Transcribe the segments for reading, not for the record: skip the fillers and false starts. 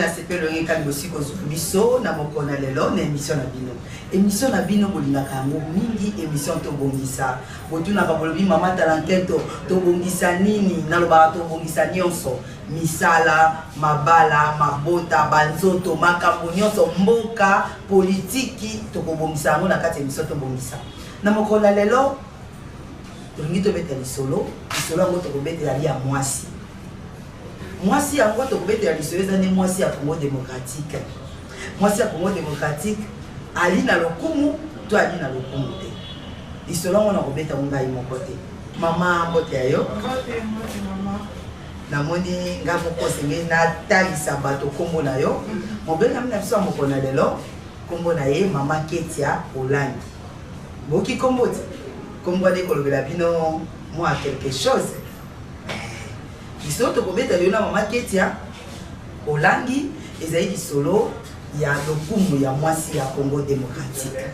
C'est le lien quand aussi qu'on biso na mokona lelo na émission na bino. Émission na bino bolinga kango mingi émission to bongisa. Botuna ka bolobi mama talenteto to bongisa nini na loba to bongisa nyonso. Misala, mabala, mabota, banzoto, makambo nyonso mboka, politiki to bongisa ngo na kati émission to bongisa. Na mokona lelo to ngi to beta lisolo, lisolo ngo to beta ya mwasi. Moi, si en quoi tu peux dire que moi si à Congo démocratique, moi si à Congo démocratique, Ali na lokumu, toi Ali na lokumu te. Isola on a robeta unga mon côté. Maman mbote ayo. Côté maman. Na moni nga moko senge na tali sabato kombo na yo. Mon ben na biso mokona lelo, kombo na ye maman Ketia Olani. Boki kombo ti. Kombo de kolobela bino moi quelque chose. Lisolo to kobeta yo na mama Ketia Olangi ezali lisolo ya lokumu ya mwasi ya Congo démocratique.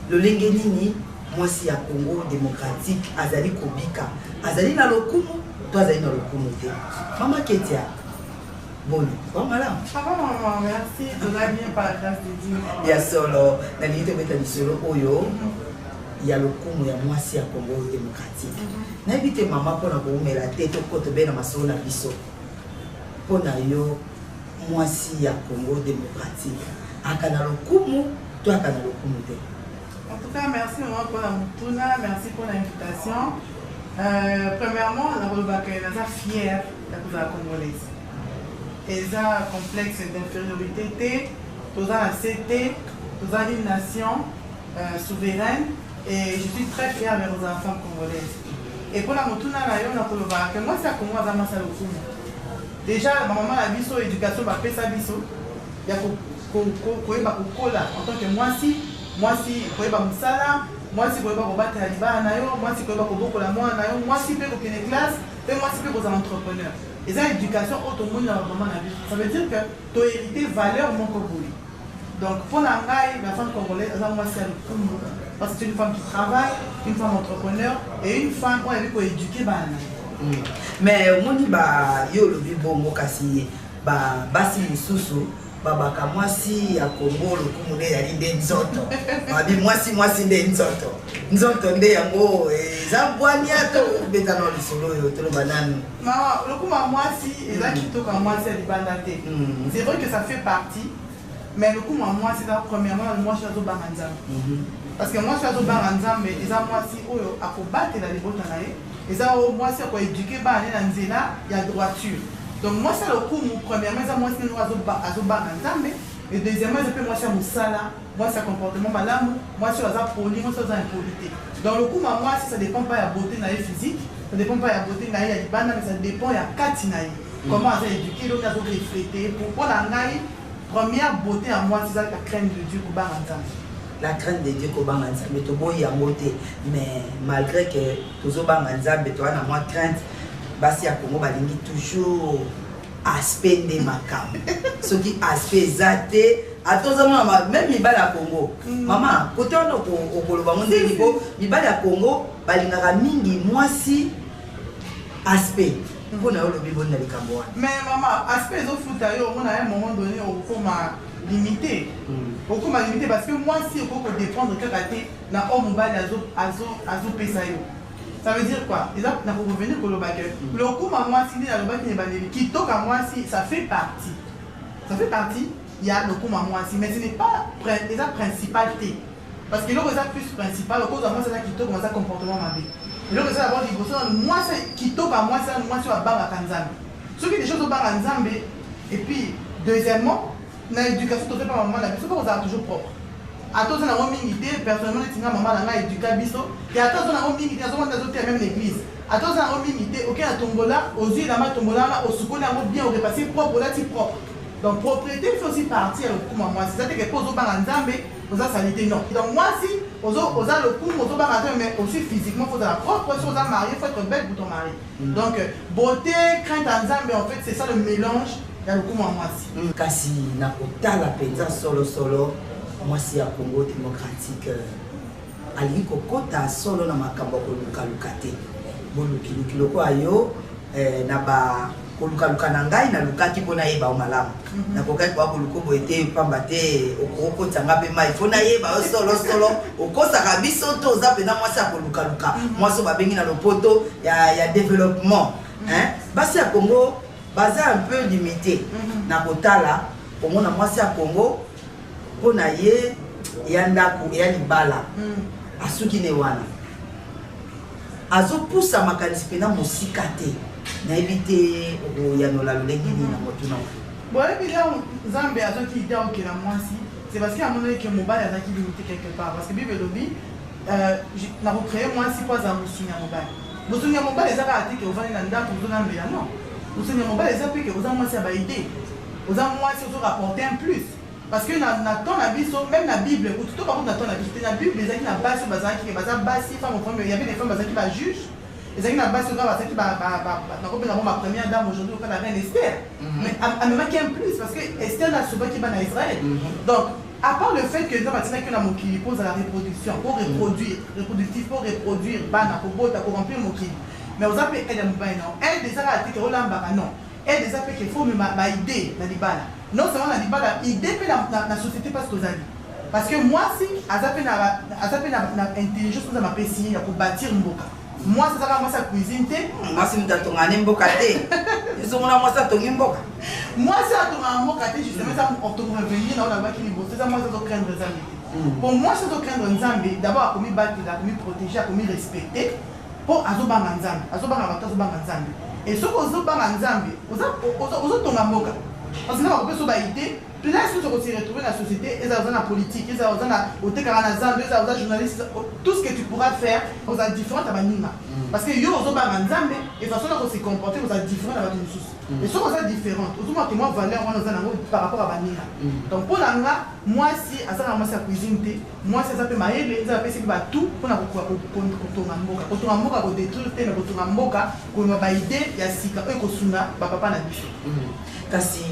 Lolenge nini mwasi ya Congo démocratique azali kobika azali na lokumu to azali na lokumu te. Mama Ketia bon malade. Ça va maman, merci. Tu vas bien par la grâce de Dieu. Ya solo na lito beta lisolo oyo ya lokumu ya mwasi ya Congo démocratique. N'habite maman pour na la tête au côté ben na masolo na biso. Pour na yo mwasi ya Congo démocratique. Akana lokumu, toi akana lokumu te. En tout cas, merci maman pour la mutuna, merci pour l'invitation. Premièrement, la Rolobaka est fière de la Congolaise. Et ça complexe d'infériorité, tout ça la CT, tout ça une nation souveraine. Et je suis très fière de nos enfants congolaises. Et pour la motuna, moi, c'est à Congo, déjà, ma maman a vu son éducation, ma paix sa biso. Il y a en tant que moi, si, Moussala, moi, si, battre la liba, moi, si, moi, si, classe, et moi, si, entrepreneur. Et ça, l'éducation, ça veut dire que tu as hérité valeur, mon Congolais. Donc, pour la femme congolaise, moi, c'est parce que c'est une femme qui travaille, une femme entrepreneur et une femme qui a éduquer. Mais au monde, yo le bibo mokasi, basi mususu, babaka mwasi ya Congo le kumune ya linde nzoto. Babi mwasi nde nzoto. Nzoto nde yango zabwani ato beta no lisolo yo tolo banane. Maman, le kuma mwasi eza kitoko mwasi ya libanda te. C'est vrai que ça fait partie, mais le kuma mwasi c'est premièrement le mwasi ya zo banganzam. Parce que moi, je suis à Zobaranzam, mais ils ont moi si à combattre la libota nae. Ils ont moi si à éduquer bah dans Zena, il y a droiture. Donc moi c'est le coup premièrement ils ont moi si nous à Zobaranzam, et deuxièmement ils ont moi c'est Moussala, moi c'est comportement madame, moi c'est à poli, moi c'est à impolité. Donc le coup moi si ça dépend pas de la beauté nae physique, ça dépend pas de la beauté nae ya libana, mais ça dépend de la kati nae. Comment on éduquer l'autre à refléter pour la nae première beauté à moi c'est la crainte de Dieu pour Baranzam. La crainte de Dieu qu'on a mais tu bois y a monté mais malgré que tous autres banganza mais toi na moi crainte basi à Congo balingi toujours aspect de makam ce qui aspect zaté à tous même mi bala Congo maman côté on au koloba monde libo mi bala Congo balingaka mingi mwasi aspect pour na le bibo na likambo. Mais maman aspect zo futa yo on a un moment donné au coma limité. Beaucoup m'a limité parce que moi si on peut dépendre que raté na homme mobile azo pesayo. Ça veut dire quoi? Ils ont revenir pour le bac. Le coup moi si dans le bac qui toque à moi si ça fait partie. Ça fait partie, il y a le coup moi si mais ce n'est pas déjà principalité. Parce que l'autre est plus principal, le cause à moi c'est ça qui toque ça comportement ma vie. L'autre c'est d'abord moi c'est qui toque à moi c'est moi sur la barre à Kanzambe. Ce qui est des choses au bar à Nzambe et puis deuxièmement dans l'éducation, tu fais pas maman, c'est pas qu'on toujours propre. À toi, on a une minité, personnellement, tu as maman, on a éduqué biso. Et à toi, on a une minité, on a même l'église. À toi, on a une minité, ok, à tombola, aux yeux, la tombola, au soukon, on a bien, on repasse propre, là, c'est propre. Donc, propriété, il faut aussi partir au coup, maman. C'est ça que pose au bar en Zambé, aux salité, non. Donc, moi, si, aux le coup, aux bar en Zambé, mais aussi physiquement, il faut la propre, si on a marié, il faut être belle pour ton mari. Donc, beauté, crainte en Zambé, en fait, c'est ça le mélange. Kasi na kotala penza solo mwasi ya Congo démocratique ali kokota solo na makambo ko luka te boluki loko ayo na ba koluka na ngai na lukaki mpona yeba o malamu nakokaki kwa koluka boye te pamba te okokotanga mpe mai mpona yeba o solo okosaka biso to oza mpena mwasi ya kolukaluka mwasi babengi na lopoto ya développement basi ya Congo baza un peu limité na kotala komona mwasi ya Congo mpona ye ya ndako ya libala asuki ne wana azopusa makanisi mpena mosika te nayebi te oyanola lolenge nini na motu na boyebi leo Nzambe azoki ide okela mwasi c'est parce qu'il a montré que mobile azaki limité quelque part parce que Bible lobi na recréer mwasi po aza mosungi ya mobile mosungi ya mobile ezaka ate ke ovandi na ndako ozonambela non mosungi ya mobile eza mpe ke oza mwasi ya baide oza mwasi ozorapporte un plus parce que na temps na biso même na Bible tout par contre na temps na biso te na Bible ezalaki na basi oyo bazalaki ke baza basi femme au premier il y avait des femmes bazalaki ba juge ezalaki na basi oyo bazalaki nakobenga mo ma première dame aujourd'hui oka la reine Esther mais amemaki un plus parce que Esther nasobaki bana Israël donc à part le fait que nous avons que la mokili pose à la reproduction pour reproduire reproductif pour reproduire bana pour bota pour remplir mokili mais aux appels elle non elle déjà a été que olamba non elle déjà fait qu'il faut me ma idée na libala non seulement na libala idée pe na société parce que parce que moi si azape na intelligence nous ma pesi ya pour bâtir mboka moi c'est ça moi ça cuisine te moi si mtatonga ne mboka te ils ont moi ça tongi mboka moi ça tonga mboka te justement ça on te revenir là on a qui niveau c'est ça moi ça doit craindre Nzambe pour moi ça doit craindre Nzambe d'abord comme battre comme protéger comme respecter pour azobanga Nzambe et ce qu'on azobanga Nzambe ozo tonga mboka parce que là on peut se baïter place où on se retrouver dans la société ils ont la politique ils ont au tekara Nzambe ils ont journaliste tout ce que tu pourras faire aux différents tabanima parce que yo ozobanga Nzambe et façon dont on se comporter aux différents dans votre souci et ce qu'on a différent autrement que moi valeur on a par rapport à banina donc pour la moi si à ça moi ça cuisine moi ça peut mailler ils appellent c'est tout pour na kotonga mboka ko détruire te na kotonga mboka ko ba idée ya sika e ko suna ba papa na biso kasi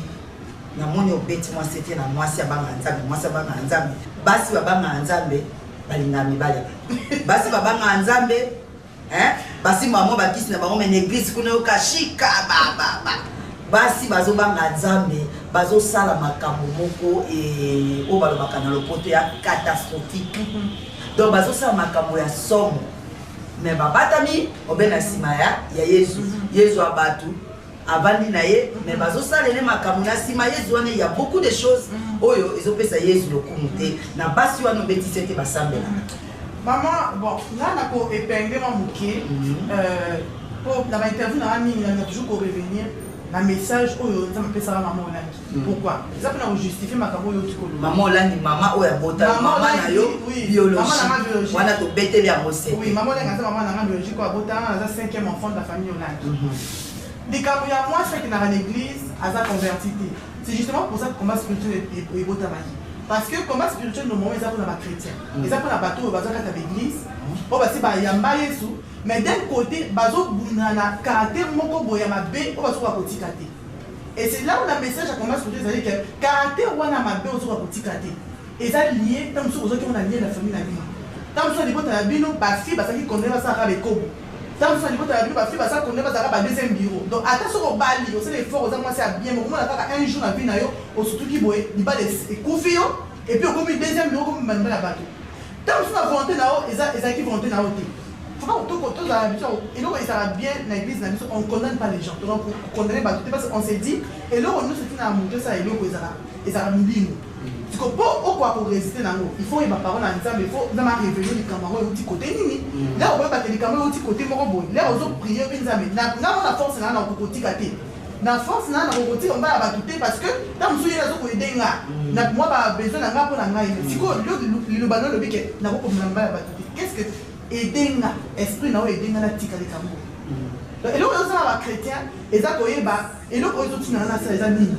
na moni obeti moi c'était na moi si abanga Nzambe moi ça banga Nzambe basi babanga Nzambe balinga mibale basi babanga Nzambe basi mama bakisi na bango mena église kuna okashika basi bazobanga Nzambe bazosala makambo moko o balobaka na lopoto ya catastrophique donc bazosala makambo ya somo mais babatami obena sima ya Yesu abatu avandi na ye mais bazosala ne makambo na sima Yesu wana il y a beaucoup de choses oyo ezopesa Yesu lokumu te na basi wana obetisi te basambela. Maman, bon, là, on a épinglé mon bouquet. Pour la interview, on a toujours pour revenir. Le message, ça m'appelle ça maman Olandi. Pourquoi? Ça peut nous justifier ma camo yotiko. Maman Olandi, maman oya bota, maman na yo biologie. Maman na biologie. Wana to beteli ya mose. Oui, maman na maman na biologie ko bota, na 5e enfant de la famille Olandi. Des camo ya moi c'est que dans l'église, a ça converti. C'est justement pour ça que combat spirituel est bota magie. Parce que le combat spirituel, normalement, ils ont pour les chrétiens. Ils ont pour la bateau, ils ont pour l'église. Ils ont pour Yesu. Mais d'un côté, ils ont pour le caractère, ils ont pour le caractère. Et c'est là où le message à combat spirituel, c'est-à-dire que le caractère, ils ont pour le caractère. Et ça lié, tant que nous avons lié la famille. Tant que nous avons lié la fille, parce qu'ils connaissent ça avec Kobo. Tant que nous avons lié la fille, parce qu'ils connaissent ça avec le deuxième bureau. Donc, attention au bali, c'est l'effort, c'est bien. Mais un jour, dans la vie, surtout qui boit, il va les couper. Et puis on a mis deuxième bureau comme on la bateau. Tant que la volonté là-haut, ils ont qui volonté là-haut. Il faut pas tout côté dans l'habitude. Et là, ça va bien dans l'église, on ne condamne pas les gens. Donc on condamne pas tout parce qu'on s'est dit, et là, on nous se dit à monter ça, et là, ils ont mis nous. Du coup, pour résister dans l'eau, il faut y avoir parole en disant, il faut révéler les camarades au petit côté. Là, on peut battre les camarades au petit côté, là, on peut prier, on a la force là, on peut côté. Na force na roboti on va abattre parce que dans musu yela zo ko edenga na moi ba besoin na ngapo na ngai siko le bano le bike na ko na ba abattre qu'est-ce que edenga esprit na o edenga na tika le kambo donc eloko yo ça ba chrétien eza ko yeba eloko yo tina na ça eza nini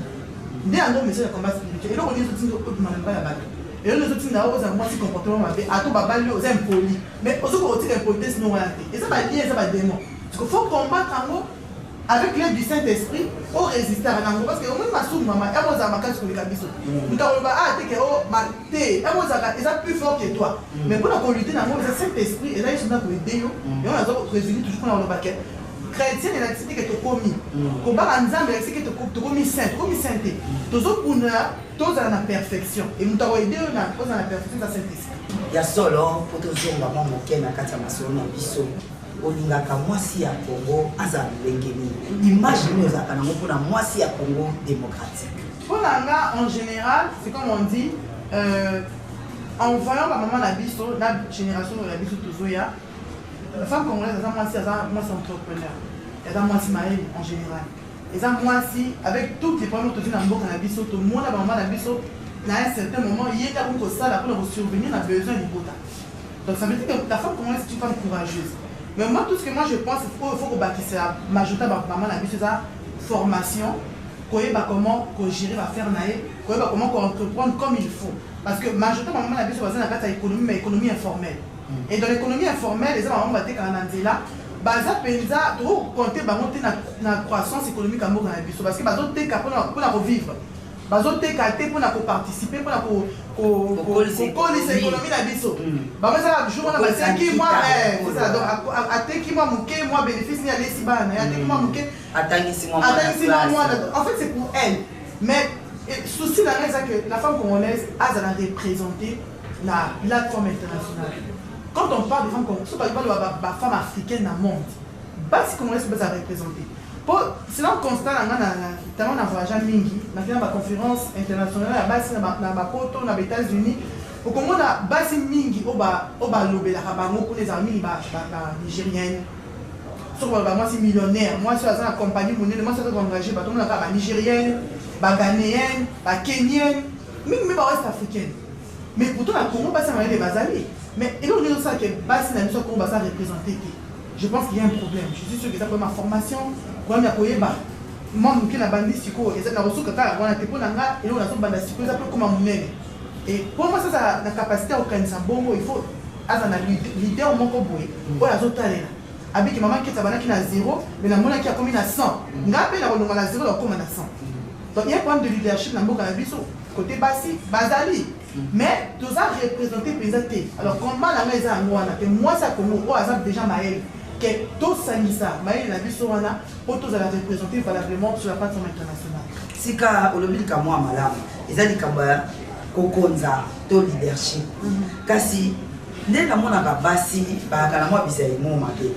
ndé ando message combat spirituel eloko yo tina ko na ba abattre eloko yo tina o za moi si comportement mabe ato ba bali o za impoli mais ozo ko tika impolitesse no wana te eza ba lié eza ba démon parce que faut combattre en avec l'aide du Saint-Esprit, on résiste à l'angle. Parce que au moins, ma soeur, maman, elle m'a dit que je suis nous avons dit que plus fort que toi. Mais pour la lutter dans le Saint-Esprit, et là, ils sont là pour aider. Et on a résolu toujours pour le paquet. chrétien et l'activité que tu commis. Comme par exemple, l'activité que tu commis saint, tu commis sainteté. Tous autres pour nous, tous dans la perfection. Et nous t'avons aidé dans la perfection de la Saint-Esprit. Il y a solo pour tous les mamans qui ont été masolo na biso. Olingaka mwasi ya Congo aza lengeni. Imaginez ozaka nango pour na mwasi ya Congo démocratique. Pour l'anga en général, c'est comme on dit, en voyant la maman la biso, la génération de la biso Tozoya, la femme congolaise, elle a moi c'est entrepreneur. Elle a moi c'est maël en général. Et ça moi si avec toutes les problèmes que tu as dans la biso, tout le monde a maman la biso, à un certain moment, il y a un ça là pour survenir, on a besoin du quota. Donc ça veut dire que la femme congolaise c'est une femme courageuse. Mais moi tout ce que moi je pense, il faut qu'on bâtisse la majorité de maman la biso, c'est la formation. Comment gérer va faire comment entreprendre comme il faut. Parce que majoritairement, on a vu sur la économie, mais économie informelle. Et dans l'économie informelle, les gens vont battre quand on là, baza penza trop compter la croissance économique à Montréal. Parce que bazo te pour la revivre. Bazo te capter pour la participer pour la l'économie la biso. Bah ça jour on a passé qui moi c'est ça donc à te qui moi mouké moi bénéfice ni aller si bas à te qui moi mouké en fait c'est pour elle. Mais souci là c'est que la femme congolaise a la représenter la plateforme internationale. Quand on parle de femmes congolaises, on parle de la femme africaine dans le monde. Pas si congolaise peut la représenter. C'est là qu'on constate notamment dans le voyage à Mingi, dans la conférence internationale à base dans les États-Unis, au Congo, on a base Mingi au lobé la rabango pour les amis nigériennes. Sur moi c'est millionnaire, moi je suis dans la compagnie monnaie, moi je suis engagé par tout le monde nigérienne, ghanéenne, kenyenne, même ouest africaine. Mais pourtant la Congo passe à des basali. Mais et là on dit ça que base la mission Congo va ça représenter. Je pense qu'il y a un problème. Je suis sûr que ça pour ma formation, pour ma koyeba. Moi qui na bandi siko, et ça na reçu que quand on a été pour nanga et on a son bandi siko, ça peut comme un monnaie. Et pour moi ça la capacité à organiser bongo, il faut azana l'idée au moko boy. Pour la zota là. Avec maman qui tabana qui na 0, mais la monnaie qui a commis na 100. Ngape la on a 0 donc comme na 100. Donc il y a un problème de leadership dans mboka biso côté basi bazali. Mais tout ça représenté présenté. Alors comment la maison à moi là, moi ça comme moi ça déjà maël que tout ça maël la biso wana pour tous la représenter valablement sur la plateforme internationale. Sika olobi kamwa malamu. Ezali kamba kokonza to leadership. Kasi nde na mona ka basi ba kana mwa bisa imo mabe.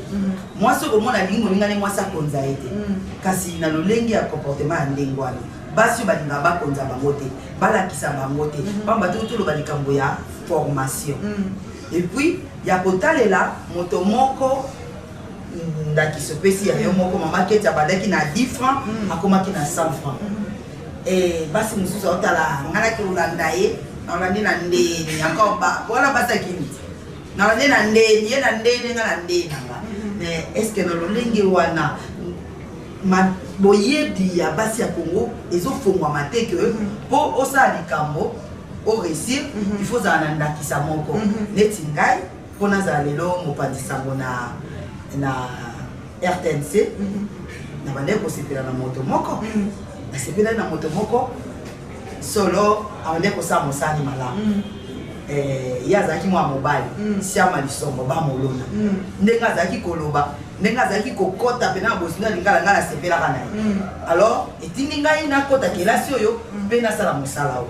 Moi so ko mona lingo lingane mwa sa konza ete. Kasi na lolengi ya comportement ya ndengwana. Basi balinga bakonza bango te balakisa bango te pamba tout lo balikambo ya formation et puis ya kotalela moto moko ndaki sopesi ya yo moko mama keti abadaki na 10 francs akomaki na 100 francs et basi mususu otala ngana ki ulanda ye olandi na ndeni encore ba wala basa kimi na olandi na ndeni ye na ndeni ngana ndeni mais est-ce que no lolenge wana boyebi ya basi ya Congo ezofongwa mate que po osala likambo o réussir il faut za ndakisa moko neti ngai pona za lelo mopandisango na RTNC na bande ko sepela na moto moko na sepela na moto moko solo abande ko sa mosani malamu yazaki mwa mobali siama lisombo ba molona ndenga zaki koloba ndenga zaki kokota pena bosina lingala ngala sepela kana alors etindi ngai na kota kelasi oyo pena sala musala o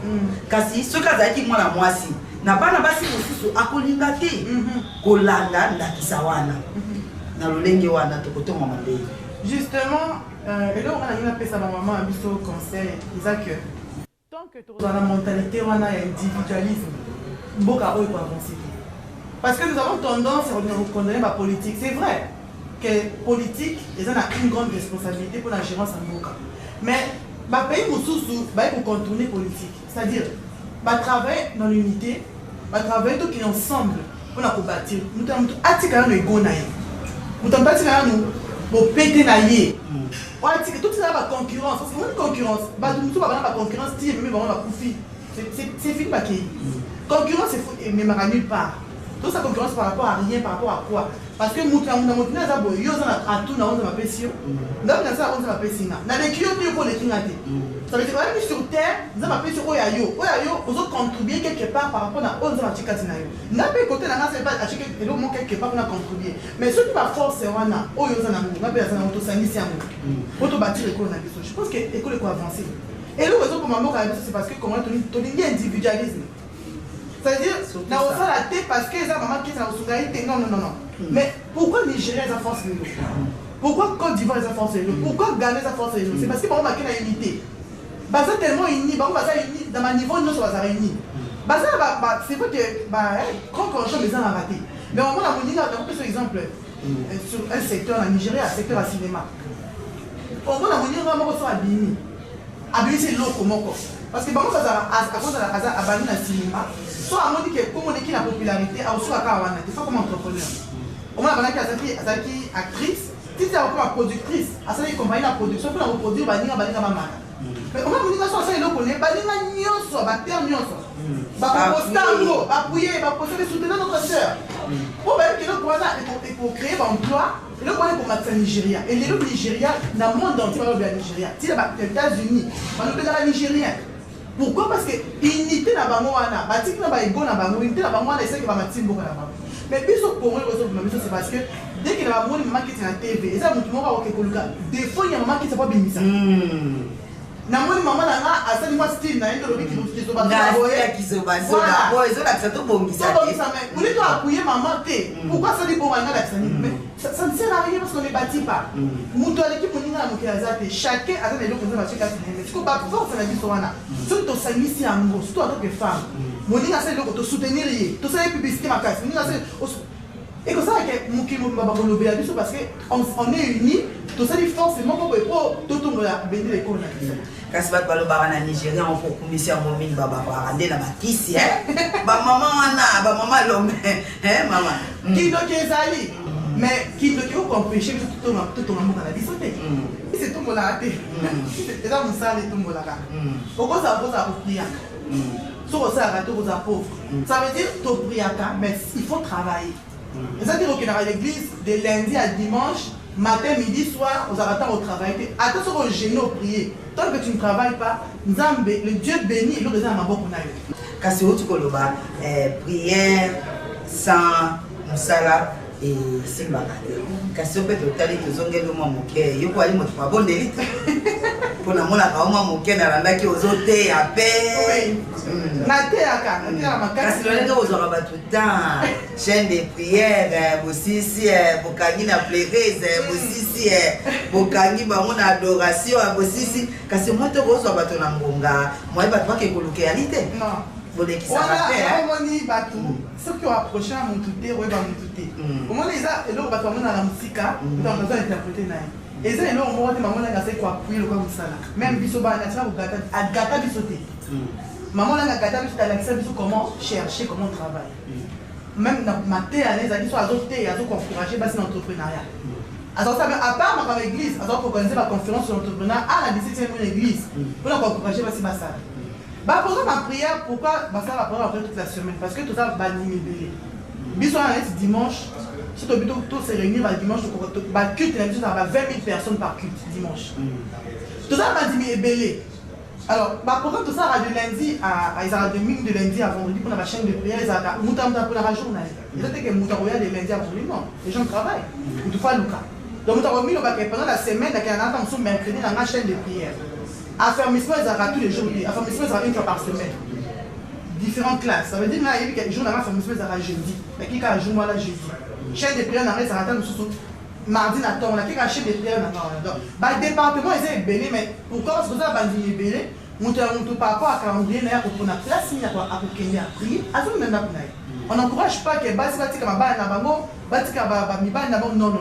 kasi soka zaki mwana mwasi na bana basi mosusu akolinga te kolanda ndakisa wana na lolenge wana tokotoma mabei justement et là on a pesa ba maman biso conseil que tant que tu dans la mentalité wana individualisme Boka oyo pour avancer. Parce que nous avons tendance à condamner la politique. C'est vrai que politique, ils ont une grande responsabilité pour la gérance en Boka. Mais le pays pour contourner politique. C'est-à-dire, travailler dans l'unité, travailler tout qui ensemble pour la bâtir. Nous avons attiqué nos ego. Nous avons attiqué nos péter naïe. Tout ça va concurrence. Parce que une concurrence, nous avons la concurrence, mais on va c'est fini. Concurrence, c'est fou, mais nulle part. toute sa concurrence par rapport à rien, par rapport à quoi? Parce que Moutina Zabo, yo a tout dans ma pession. Dans la salle, on s'appelle Sina. Dans les kiotos, pour les kingate. Ça veut dire que sur terre, nous avons appelé sur Oyayo. Oyayo, vous autres contribuer quelque part par rapport à 11 ans à Chikatinayo. N'a pas côté la nation, pas à Chika, et l'autre quelque part pour contribuer. Mais ce qui va force, c'est Wana, Oyo Zanamou, on appelle ça Autosanisiamu. Autobâtir l'école en abysso. Je pense que l'école est avancée. Et le raison pour ma mort, c'est parce que comment tu dis individualisme. C'est-à-dire, on a la tête parce que les mamans qui sont au Sougaïté, non. Mais pourquoi Nigeria est en force? Pourquoi Côte d'Ivoire est en force? Pourquoi Ghana est en force? C'est parce que par exemple, il y a une unité. Baza tellement uni, dans ma niveau, nous sommes réunis. C'est vrai que quand on change les gens à rater. Mais au moment où on a pris exemple sur un secteur en Nigeria, un secteur à cinéma. Au moment où on a pris Abini. Abini, c'est l'eau comme encore. Parce que par contre, à cause de la casa Abani dans le cinéma, soit on dit que comme on dit la popularité, à aussi à Kawana, il faut comme entrepreneur. Au moins, on a qui actrice, si tu as une productrice, à ça, il compagnie la production pour la reproduire, on va dire mais au moins, on dit que ça, il connaît, on va dire que ça, on va appuyer, on va soutenir notre soeur. Pour créer un emploi, et le problème pour mettre Nigeria. Et les Nigériens, dans le monde entier, on va au Nigeria. Si les États-Unis, on va au Nigérien. Pourquoi? Parce que l'unité n'a pas moana, batik n'a pas ego n'a pas l'unité n'a pas moana, c'est que va matin beaucoup là-bas. Mais puis ce pour moi c'est parce que dès qu'il y a un moment qui est à la TV, et ça vous montre au Kekoluka, des fois il y a un moment qui s'est pas bien mis ça. Na moni maman nanga asali moi style na ndo lobi qui se base na boya qui se base na boya zo la tsato bongisa mais on est toi appuyer maman té pourquoi ça dit bon nanga la tsani mais ça ne sert à rien parce qu'on ne bâtit pas muto l'équipe on inga mokia zate chacun a des locaux dans chaque année mais tu peux pas force na biso wana surtout sanisi yango surtout en tant que femme moninga c'est loko to soutenir yé to ça publicité ma casse moninga c'est et comme ça que mukimo baba kolobe ya biso parce que on est unis tout ça dit forcément pour tout le monde a béni les cours kasi bato balobaka na Nigeria on peut commissaire momini baba barande na bakisi ba maman wana ba maman lombe maman kidoki ezali mais kidoki ko empêcher tout le monde na biso te c'est tout mola te c'est ça musala tout mola ka pourquoi ça pose à prier so ça rato aux pauvres ça veut dire to priaka mais il faut travailler c'est-à-dire qu'on est à l'église de lundi à dimanche matin, midi, soir, aux avatars au travail. Attends, ce qu'on gêne au prier. Tant que tu ne travailles pas, le Dieu bénit et le réserve à ma boque. Kasi tu koloba prière sans musala et simba. Kasi peut totali que zongelo mo moke. Yoko ali moto pa bon delite. Pona mona ka oma moke na randa ki ozote ya pe. Na te aka, na te la makasi. Kasi le ngo ozora ba tout temps. Chaîne de prière, bosisi bokangi na plaisir, bosisi bokangi ba mona adoration, bosisi kasi moto kozwa bato na ngonga. Moi ba toi ke koluke alite. Non. Voilà, ceux qui ont approché à mon touté, ouais, va mon touté. Au moins, les a, et là, on va faire la musique, on va interpréter. Et ça, là, on va dire, maman, là, c'est quoi, appuyer le quoi, ça là. Même biso ba na ça, vous gâtez, à gâter bisoté. Maman, là, gâter bisoté, elle a accès biso comment chercher, comment travailler. Même dans ma thé, à l'aise, ils sont à d'autres thé, à d'autres encourager, bah, c'est l'entrepreneuriat. Alors, ça, à part ma église, alors, pour organiser ma conférence sur l'entrepreneuriat, à la 17e église, pour encourager, bah, c'est ma salle. Bah, pour ma prière, pourquoi bah, ça va prendre après toute la semaine? Parce que tout ça va animer. Bisous à dimanche, si tu as tout se réunir dimanche, bah, culte, il y a 20 000 personnes par culte dimanche. Tout ça va animer. Alors, bah, pourquoi tout ça va de lundi à de lundi à vendredi pour la chaîne de prière, ils ont pour la journée. Ils ont dit que Mouta Roya de lundi à vendredi, non. Les gens travaillent. Ils ne font pas le cas. Donc, pendant la semaine, il y a un mercredi dans la chaîne de prière. Affermissement, ils ont tous les jours. Affermissement, ils ont une fois par semaine. Différentes classes. Ça veut dire qu'il y a des jours dans l'affermissement, ils ont jeudi. Mais qui a un jour, là, jeudi. Chaîne de prière, ils ont mardi, ils ont qui a chaîne de prière. Donc, le département, ils ont belé, mais pourquoi est-ce que ça va dire belé? Par rapport à calendrier, on a place, il y a à prier. On n'encourage pas que Bati non.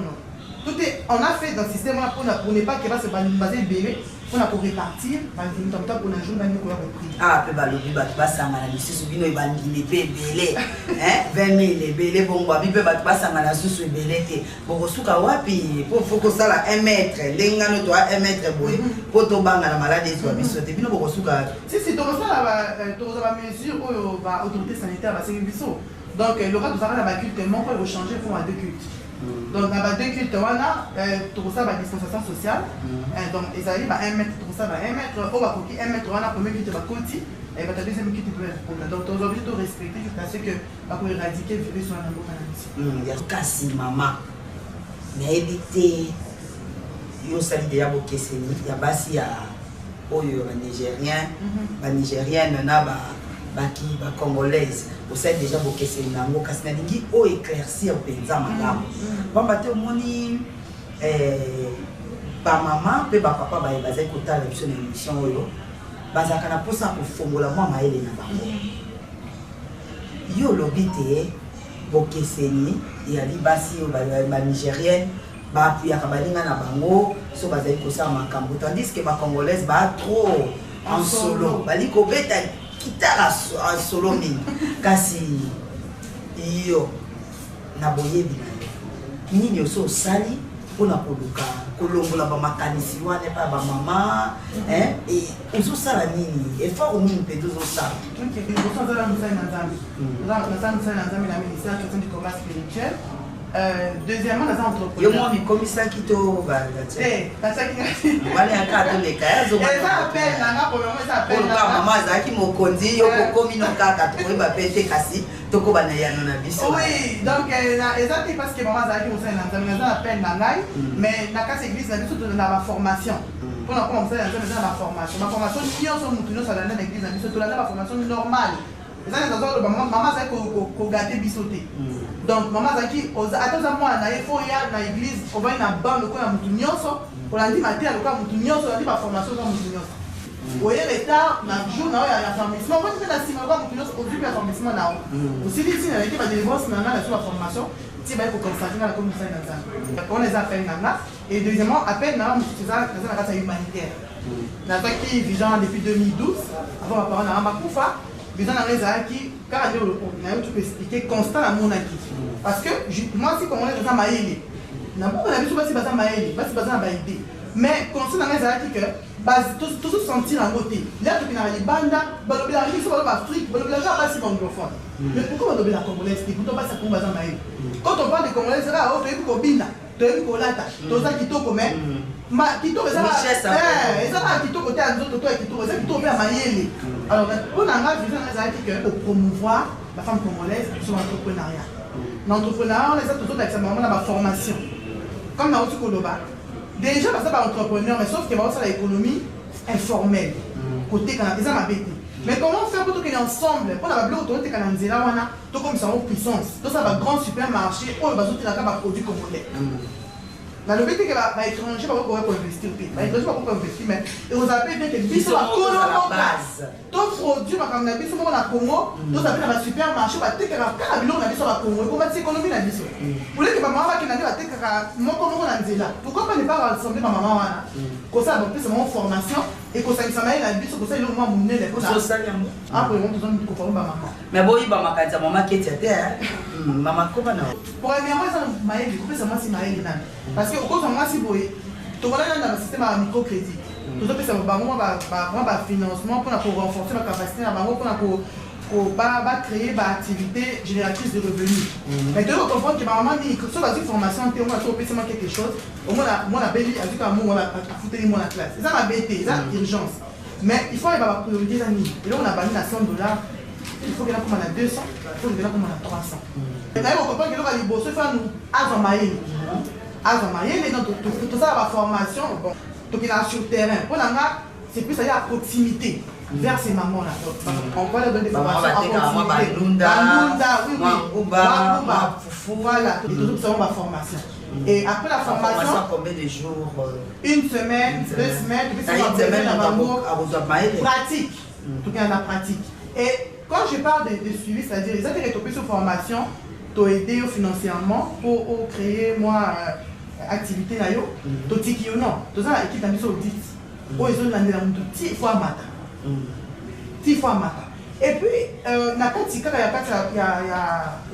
Tout est, on a fait dans le système pour ne pas qu'il va se baser belé. On a pour répartir, pour un jour, on a repris. Ah, peu balobi, tu vas s'en aller. Si tu es bandit, belé, 20 000, belé, bon, tu vas s'en aller sous le belé. Pour que tu wapi, faut que ça la 1 mètre, l'engano doit 1 mètre, pour ton bang à la maladie, tu vas sauter. Puis nous, pour que si tu as la mesure où l'autorité sanitaire va se faire. Donc le cas de ça la culte moko il faut changer pour deux cultes. Donc dans deux cultes wana tout ça va distanciation sociale. Donc ils arrivent à 1 mètre tout ça va 1 mètre au bas coquille 1 mètre wana premier culte va côté et va ta deuxième culte peut répondre. Donc tu dois plutôt respecter jusqu'à ce que va éradiquer le virus sur la boca il y a kasi mama mais éviter yo sali de ya bokeseni ya basi ya oyo ba nigérien ba nigérienne na ba baki ba congolaise osali déjà bokeseni nango kasi na lingi o éclaircir penza malamu pamba te omoni ba mama pe ba papa ba bazali kotala biso na émission oyo bazalaka na posa kofongola mwa mayele na bango yo lobi te bokeseni yali basi oyo ba nigérienne bapuyaka balinga na bango so bazali kosala makambo tandis que ba congolaise ba trop en solo bali kobeta kitara en solo mingi kasi iyo na boyebi na yo nini oso osali mpona koluka kolongola bamakanisi wana epa bamama ozosala nini effort nini mpe tozosala osozala mosali na nzambe nasala mosali na nzambe na ministère question du commerce spirituel. Deuxièmement, les entrepreneurs. Yo moi mi komisaki to ba eh tasaki wale aka to leka yazo ba appel na premièrement ça appel na mama zaki mokonzi yo ko komi no kaka to ba pete kasi to ko bana yano na biso. Oui, donc exactement parce que maman zaki mosali na nzambe na appel na ngai mais na kasi église na biso to na ba formation. Pour na comme ça na ba formation. Ma formation qui on so mutu no sala na église na biso to la ba formation normale. Ça les autres maman zaki ko gâter bisoté. Donc maman zaki atoza mwana na efo ya na église ovai na bando ko ya mutu nyonso olandi matin aloka mutu nyonso olandi ba formation za mutu nyonso oye retard na jour na ya formation ko tena sima ko mutu nyonso ozubi ya formation na osili si na équipe de délivrance na na sur la formation ti ba ko constater na comme ça na nzambe on les appelle na et deuxièmement appel na mutu za na kata humanitaire na zaki vision depuis 2012 avant ma parole na makufa vision na rezaki car tu peux expliquer constant à mon acquis. Parce que moi, si comme on est dans ma idée, n'a pas l'habitude de passer ma idée, pas dans ma idée. Mais constant dans mes acquis que tout se sentir en côté. Là, tu n'as pas de banda, balobé la musique, balobé la street, balobé la pas si anglophone. Mais pourquoi balobé la congolaise? Pourquoi pas ça pour dans ma idée? Quand on parle de congolaise, c'est là, oh, tu es pour Bina, tu es pour Lata, tu es qui t'o comme ma qui t'o ça va qui t'o côté à nous autres, toi qui t'o ça qui t'o faire maïele. Alors, on a un vision dans mes acquis que pour promouvoir la femme congolaise sur l'entrepreneuriat. L'entrepreneuriat, on les a toujours avec sa maman dans ma formation. Comme dans le Koloba. Déjà, parce que c'est entrepreneur, mais sauf qu'il y a l'économie informelle. Côté quand ils ont ma bête. Mais comment faire pour qu'ils ensemble? Pour la blague, autorité canadienne, on a tout comme ça en puissance. Tout ça va grand supermarché, où ils vont sortir la produit congolais. Mais le but est que les étrangers ne vont pas investir. Les étrangers ne vont pas investir, mais vous avez bien que les base. Tout produit, comme la bise, on a Congo, tout ça dans le supermarché, on va take la carabine, on a dit sur la Congo, comment c'est économie la bise. Pour les que maman va qui n'a pas take mon comment on a dit là. Pourquoi pas ne pas rassembler ma maman là? Comme ça, donc plus c'est mon formation et que ça il s'amène la bise, comme ça il a au moins mon nez les choses. Après on besoin de comprendre ma maman. Mais bon, il va m'accorder maman qui était terre. Maman comment non? Premièrement, ça m'a aidé, c'est moi si m'a aidé là. Parce que au cause moi si boy, tout le monde dans le système à microcrédit. Tout ça c'est un financement pour renforcer la capacité pour créer une activité génératrice de revenus. Mais tu dois comprendre que ma maman dit que sur la formation, on a quelque chose, au moins la belle a dit qu'à moi, on a foutu la classe. C'est ça ma bêtise, c'est ça l'urgence. Mais il faut aller à prioriser la nuit. Et là, on a banni à $100. Il faut qu'il y ait comme on a 200, il faut qu'il y ait comme on a 300. Et d'ailleurs, on comprend que là, il faut nous azamayer. Et donc, tout ça, la formation, bon. Donc il est sur le terrain. Pour l'anga, c'est plus aller à proximité vers ces mamans-là. On va leur donner des formations à proximité. Bandunda, oui, oui. Voilà, et tout ça, on va formation. Et après la formation, combien de jours? Une semaine, 2 semaines, une semaine, pratique. Donc il y a la pratique. Et quand je parle de suivi, c'est-à-dire les intérêts topés sur formation, t'ont aidé financièrement pour créer moi. Activité là yo to tiki yo non to ça équipe na biso dit o ils ont landé la mutu ti fois mata et puis na kati kaka ya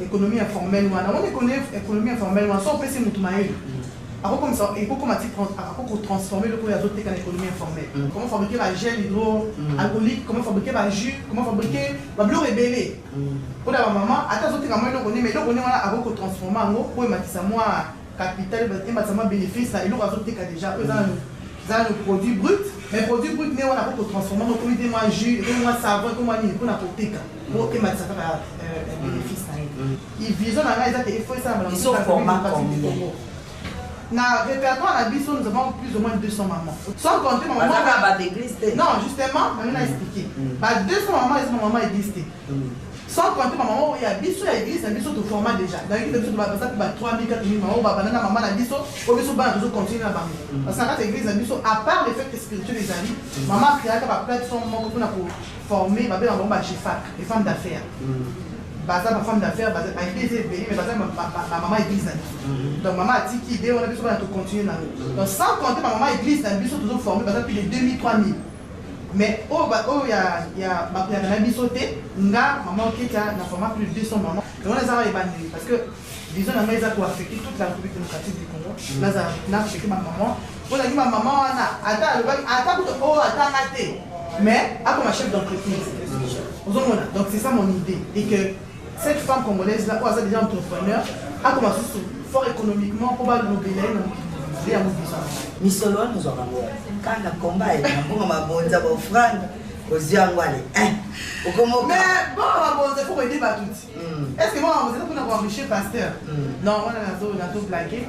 économie informelle wana on connaît économie informelle wana so pese mutu maeli il faut transformer le produit azoté en économie informelle. Comment fabriquer la gel hydroalcoolique, comment fabriquer la jus, comment fabriquer la bleu rébellé. Pour la maman, attends, azoté quand même, mais le on a transformé en eau pour mettre ça moi capital, et mettre ça bénéfice, et l'eau azoté déjà, eux ont le produit brut, mais le produit brut, mais on a transformé en comité moi jus, et moi savon, et moi pour la côté, pour que mettre ça bénéfice. Ils visent dans la il faut ça. Ils sont formats combien? Dans le répertoire à Bisso, nous avons plus ou moins 200 mamans. Sans compter ma maman. Non, justement, je vais expliquer. 200 mamans et ma maman existent. Sans compter ma maman, il y a Bisso, il y a église, il y a Bisso de format déjà. Dans l'église, il y a 3 000, 4 000 mamans, maman a Bisso, au Bisso, il continue à bas. Parce que l'église, Bisso, à part l'effet spirituel des amis, maman a créé une plateforme pour former les femmes d'affaires. Ma femme d'affaires, ma maman église. Donc maman a dit qu'il on a besoin de continuer. Donc sans compter ma maman église, nous sommes toujours formés depuis les 2000, 3000. Mais il y a ma bisoté, maman qui a formé plus de 200 mamans. Et on les a ébandés parce que disons la maison a affecté toute la République démocratique du Congo. Là, on a affecté ma maman. On a dit ma maman, attends, mais à comme chef d'entreprise. Donc c'est ça mon idée. Et que cette femme congolaise là, ou déjà entrepreneur, a commencé fort économiquement pour le mobilier à mobiliser. Misolo nous avons quand le combat est bon, ma bonne offrande aux Yangwale. Mais bon, il faut aider tout. Est-ce que moi, vous êtes pour enrichir pasteur? Non, on a tout blagué.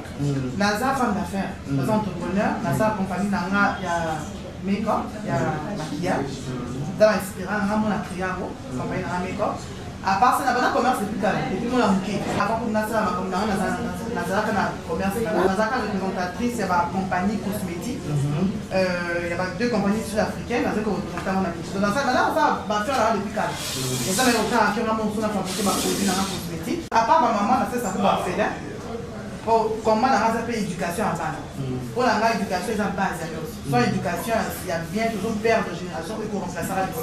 Naza femme d'affaires, Naza entrepreneur, Naza compagnie, il y a make-up, il y a maquillage. Dans l'inspirant, on a créé un compagnie de make-up. À part ça, on a commerce depuis quand même. Depuis qu'on a bouqué. Avant qu'on a ça, on a commerce. On a représentatrice, il y a une compagnie cosmétique. Il y a 2 compagnies sud-africaines. Dans ça, maintenant, on va faire depuis quand même. Et ça, on a fait un produit cosmétique. À part ma maman, ça fait un fait là. Comment on a fait l'éducation à base. Pour la éducation, c'est à base. Sans éducation, il y a bien toujours perdre de génération et qu'on remplacera la vie.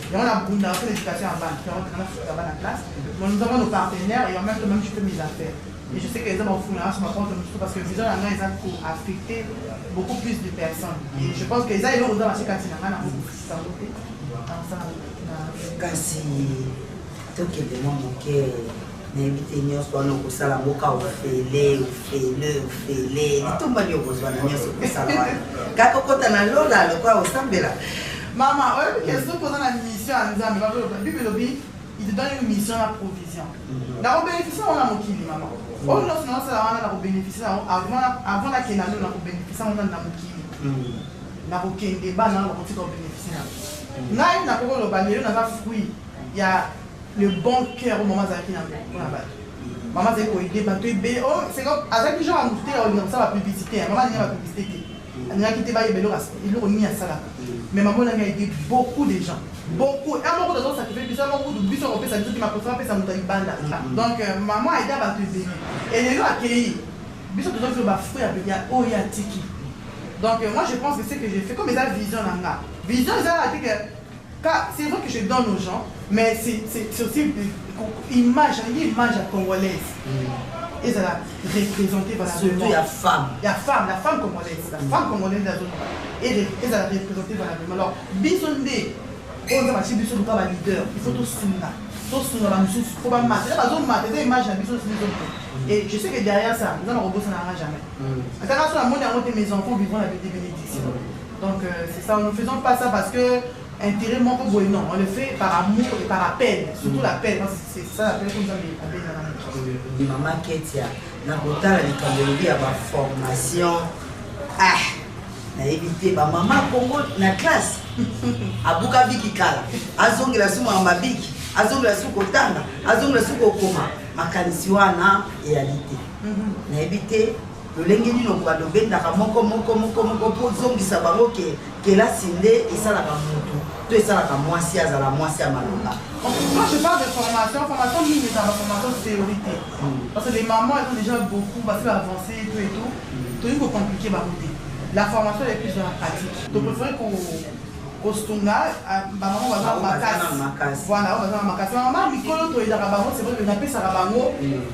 Et on a fait l'éducation à base. La classe. Nous avons nos partenaires et en même temps, je fais mes affaires. Et je sais que les hommes en font là, je m'apprends parce que Vision Langa, ils ont affecté beaucoup plus de personnes. Et je pense que les gens, ils ont aussi quand ils n'ont pas beaucoup plus de quand si tout qui est demandé n'invite nyonso wana okosala mboka ofele litumba nio kozwa na nyonso okosala wana kaka okota na lola lokwa osambela. Maman, question posant la mission à nous amener. Bible lobby, il te donne une mission à provision. La bénéficier on a mon kili maman. Oh non, sinon c'est la bénéficier avant la kenalo on a bénéficier on a mon kili. Na bokende débat na on continue à bénéficier. Na na ko lo banelo na va fruit. Il y a le bon cœur au moment où on a maman c'est quoi idée c'est comme avec les gens à monter ça va publicité maman n'a pas publicité elle n'a quitté pas il leur mis à ça là mais maman a aidé beaucoup de gens beaucoup et beaucoup de gens ça fait bizarre beaucoup de bus on peut ça qui m'a préféré ça monter banda donc maman a aidé à te bénir et les gens accueillis bus de gens qui va fruit avec il y a oh il y a tiki donc moi je pense que c'est que j'ai fait comme les vision là vision ça a dit que c'est vrai que je donne aux gens, mais c'est aussi une image congolaise. Et ça l'a représenté par la surtout la femme. La femme congolaise. La femme congolaise de la zone. Et ça l'a représenté par la alors, Bisondé, on a marché Bisondé comme un leader. Il faut tout soutenir. Tout soutenir la mission. Il faut pas mater. La zone mate, c'est une image de Bisondé. Et je sais que derrière ça, nous allons robot, ça n'arrivera jamais. International, la monde a mes enfants vivront avec des bénédictions. Donc c'est ça, nous ne faisons pas ça parce que intérêt manque de non, on le fait par amour et par appel, surtout l'appel, c'est ça l'appel comme ça l'appel dans la maman Ketia, na kotala likambo ya ba formation na éviter ba maman Congo na classe abuka biki kala azongela sumo mabiki azongela suko tanga azongela suko koma makanisi wana réalité na éviter lolenge nino kwa dobenda moko po zongisa bango ke la sinde esalaka mutu to esalaka mwasi azala mwasi ya malonga. Moi je parle de formation ligne et formation théorique. Parce que les mamans elles ont déjà beaucoup parce qu'elles avancent et tout il faut compliquer ma côté. La formation est plus dans la pratique. Donc il faudrait qu'on kostunga maman baza makasi voilà baza makasi maman mikolo to ezaka bango c'est vrai que napesaka bango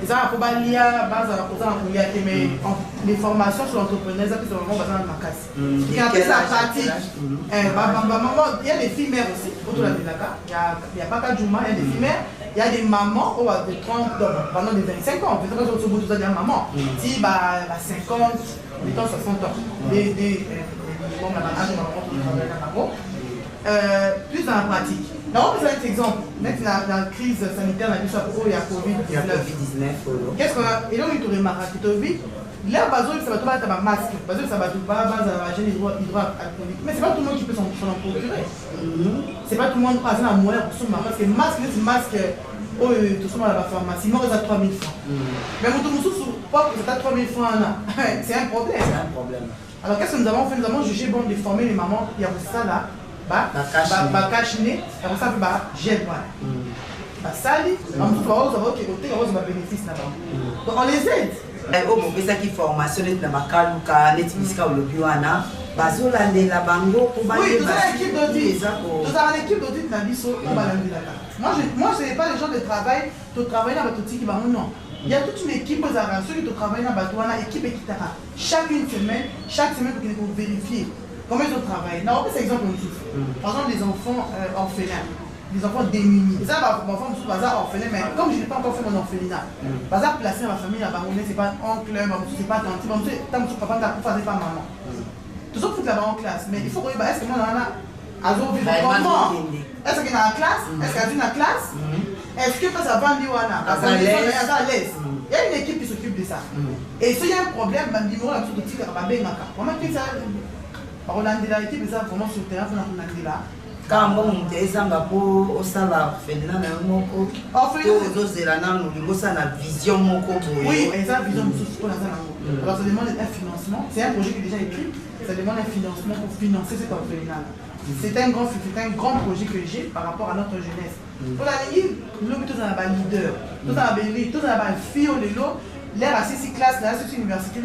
ezaka po balia bazala kozala kolia te mais les formations sur l'entrepreneur eza pesa bango baza makasi apesa pratique maman il y a des filles mères aussi otolandelaka il y a pas que Juma, il y a des filles mères, il y a des mamans de 30 pendant des 25 ans peut-être que vous avez maman si 50 mettons 60 ans plus dans la pratique. Là, on peut faire un exemple. Maintenant, dans la crise sanitaire, il y a Covid-19. Qu'est-ce qu'on a? Et là, il y a remarqué que là, ça va tout un masque. Ça va tout mais c'est pas tout le monde qui peut s'en procurer. C'est pas tout le monde qui peut s'en moyen pour son parce que masque, c'est masque. Oh, tout ça, la pharmacie, non, c'est à 3 000 francs. Mais mon tout pas que c'est à 3 000 francs. C'est un problème. C'est un problème. Alors, qu'est-ce que nous avons fait? Nous avons jugé bon de former les mamans. Il y a ça là. Cache-nez. Comme ça, gel. Ça, on va bénéfice là-bas. Donc, on les aide. C'est ça qui formation dans ma caluca, netmisca ou le bioana. Bazolandela bango pour oui, tout ça l'équipe d'audit. Tout ça l'équipe d'audit n'a dit ça. Moi, ce n'est pas les gens de travail. Tu travailles dans votre outil qui va non. Il y a toute une équipe aux arabes, ceux qui travaillent dans la équipe et qui chaque semaine, pour vérifier comment ils ont travaillé. On peut exemple par exemple les enfants orphelins, les enfants démunis. Ça va enfants sont pas orphelins, mais comme je n'ai pas encore fait mon orphelinat, pas placé dans ma famille à Baronnet, c'est pas oncle, c'est pas tante, tant que papa n'a pas pas maman. Tout ça faut là-bas en classe, mais il faut que est-ce que moi on a est-ce qu'il y a une classe? Est-ce qu'il y a une classe? Est-ce que ça va dire à l'aise? Il y a une équipe qui s'occupe de ça. Et s'il y a un problème, il y a un truc qui va bien. Comment que ça? On a l'équipe, ça vraiment sur le terrain, on a là. Quand on est au salaire, vision. Oui, et ça, vision, alors ça demande un financement. C'est un projet qui est déjà écrit. Ça demande un financement pour financer cet orphelinat. C'est un grand projet que j'ai par rapport à notre jeunesse. Pour la ligne, nous sommes tous un leader, tous un leader, tous un fille au lélo. L'air à 6 classes, là, c'est une université,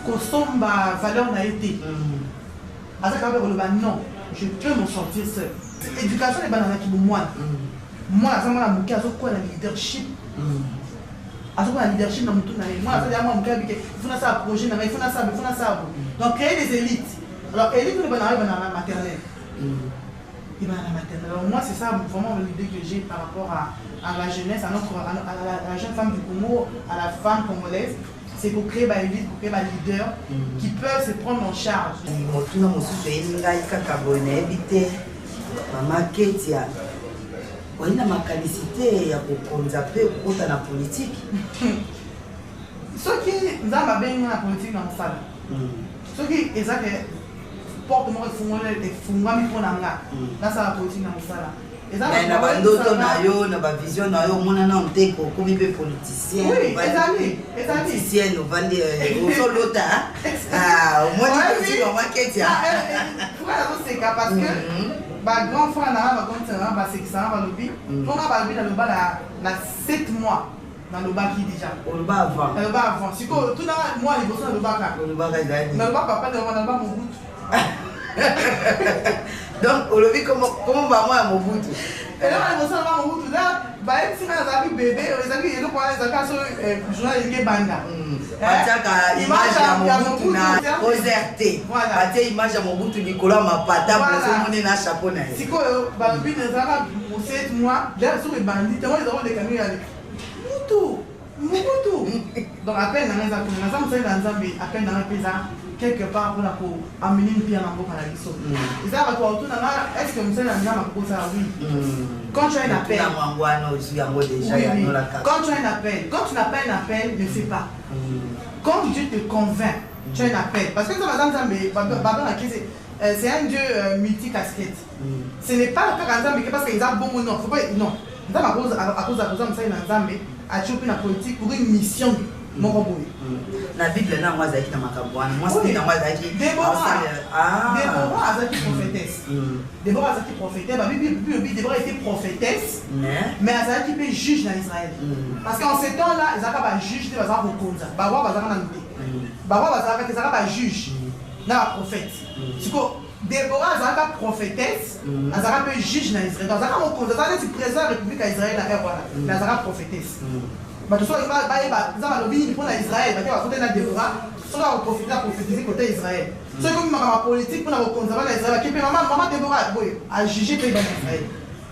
qu'on somme valeur n'a été. À ça, non, je peux m'en sortir seul. L'éducation est banane qui me moine. Moi, à ça, moi, je suis quoi la leadership. À ce moment, la leadership dans mon tour, moi, à ça, moi, il faut ça projet, il faut ça. Donc, créer des élites. Alors, élite, il va dans la maternelle. Il va dans la maternelle. Alors, moi, c'est ça vraiment l'idée que j'ai par rapport à la jeunesse, à la jeune femme du Congo, à la femme congolaise. C'est pour créer des élites, pour créer des leaders qui peuvent se prendre en charge. Maman Ketia, on a ma qualité pour la politique. Ce qui nous a bien la politique dans la salle. Ce qui est ça que porte-moi et fumwa mi pona nga. Là ça la politique dans la salle. Mais na bandoto na yo na ba vision na yo mona na mteko komi pe politicien. Oui, ezali. Politicien no vandi au lota. Ah, moi je dis maman Ketia. Pourquoi c'est ça parce que ba grand frère na ba compte ba c'est ça ba lobi. On a ba lobi dans le bas la 7 mois dans le bas qui déjà. Au bas avant. Le bas avant. Si tout dans moi les besoins dans le bas là. Le bas là. Dans le bas papa dans le bas mon bout. Donc, aujourd'hui, comment va moi à mon bout? Et là, on va à mon bout là, bah, si on a vu bébé, les amis, ils ont pas les accords sur journal de Banda. Image à mon bout, Oserté. Voilà. Image à mon bout, Nicolas m'a pas tapé, na chapeau. Si quoi, bah, le but de ça, pour 7 mois, là, sur les bandits, ils ont des camions avec. Moutou. Donc, à peine dans les accords, à peine dans les paysans. Quelque part pour amener une pierre dans le paradiso. Et ça va pour tout est-ce que vous savez ça oui. Quand tu as un appel. Quand tu as un appel, quand tu n'as pas un appel, ne fais pas. Quand Dieu te convainc, tu as un appel. Parce que c'est un Dieu multi-casquette. Ce n'est pas le cas d'Anzambe parce qu'ils ont bon ou non. Faut pas non. À cause de ça, Nzambe a chopé la politique pour une mission. La Bible na moi zaki na makabwana moi c'est na moi zaki Déborah azaki prophétesse. Déborah azaki prophétesse. La Bible Déborah était prophétesse mais azaki pe juge dans Israël. Parce qu'en ces temps-là ils n'avaient pas juge de bazar bokonza. Bawa bazar na nté. Bawa bazar que ça pas juge na prophète. Siko Déborah azalaka prophétesse, azalaka pe juge na Israël. Azalaka mokonzi, azalaka président de la République à Israël na voilà. Mais azalaka prophétesse. Bato so ba za balobi pour na Israël, ba ka côté na Déborah, so la prophétiser côté Israël. So comme ma politique pour na mokonzi na Israël, qui pe maman Déborah boy a juger pe dans Israël.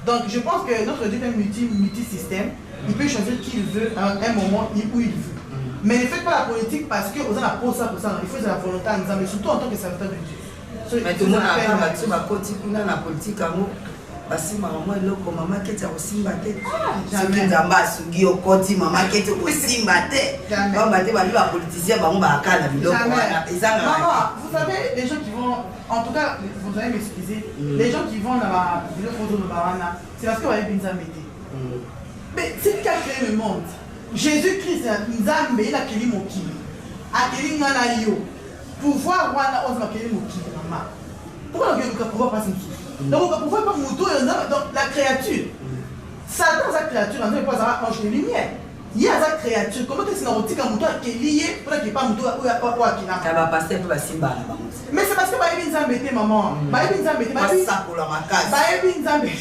Donc je pense que notre Dieu est multi-système, il peut choisir qui il veut à un moment où il veut. Mais ne faites pas la politique parce que vous avez la pour ça, il faut la volonté en disant, mais surtout en tant que serviteur de Dieu. Mais tout le monde a pas battu ma politique, la politique à nous. Parce que maman est là, maman qui est aussi battée. Jamais d'amba sugi au côté, maman qui est aussi battée. Maman battée, la politicien, maman va à la vidéo. Maman, vous savez, les gens qui vont, en tout cas, vous allez m'excuser, les gens qui vont dans la vidéo photo de Barana, c'est parce qu'on va aller bien mettre. Mais c'est lui qui a créé le monde. Jésus-Christ, Nzambe, il a créé mon qui. A créé mon yo. Pouvoir wana on va créer mon qui, maman. Pourquoi on ne pouvoir pas s'inquiéter? Donc on ne peut pas mourir dans la créature. Satan, sa créature, on ne peut pas avoir ange de lumière. Il y a sa créature. Comment est-ce qu'on a un mouton qui est lié pour qu'il n'y ait pas un mouton qui n'a pas passé pour la simba. Mais c'est parce que Baïbi Nzambé, maman. Baïbi Nzambé, Baïbi ça pour la macasse. Baïbi Nzambé.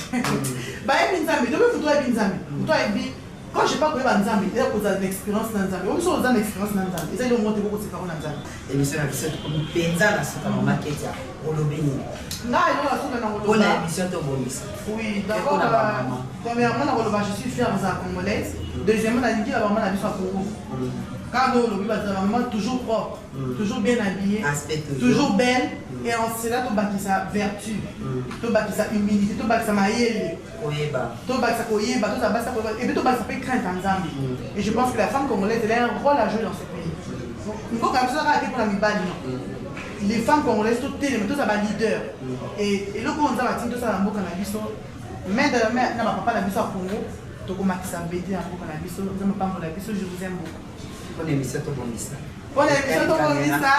Baïbi Nzambé. Donc il faut toi Baïbi Nzambé. Quand je ne sais pas comment Nzambé, il y a une expérience dans Nzambé. On a une expérience dans Nzambé. Ils ont monté beaucoup de séparés dans Nzambé. Et monsieur, comme Penza, c'est comme un maquette. On le bénit. Non, il y a une bonne émission de Bomis. Oui, d'abord, premièrement, je suis fière de la Congolaise. Deuxièmement, la Ligue, maman a vu son Congo. Quand on a maman toujours propre, toujours bien habillée, toujours belle. Et en cela, tu bâtis sa vertu, tu bâtis sa humilité, tu bâtis sa maïelle, tu bâtis sa koyeba, tu bâtis sa koyeba, et puis tu bâtis sa crainte en Zambie. Et je pense que la femme congolaise, elle a un rôle à jouer dans ce pays. Il faut quand même ça arrêter pour la mibali. Les femmes congolaises, toutes les tous les leaders. Et le coup, on a dit tout ça dans le cannabis. Mais de la mère, n'a pas la mission à Congo, tu as marqué sa bêtise dans le cannabis, je ne pas pour la mission, je vous aime beaucoup. Bonne émission, tout bon ça. Bonne émission, tout bon ça.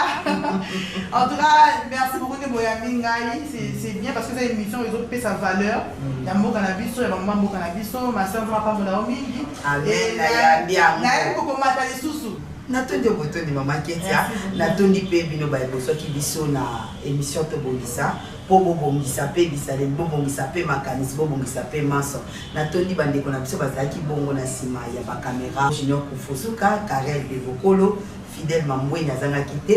En tout cas, merci beaucoup de Boyami Ngai. C'est bien parce que cette émission, ils ont payé sa valeur. Il y a un cannabis, il y a maman cannabis, ma soeur ne va pas me la remettre. Et il y a beaucoup de matériel sous. Natondi botoni mama Ketia, natondi pe bino ba eboso ki biso na émission to bongisa, po bongisa pe bisale bongisa pe makanisi bongisa pe maso. Natondi bandeko na biso bazaki bongo na sima ya ba caméra. Junior Kufusuka, Karel Bevokolo, Fidèle Mamwe nazanga kité.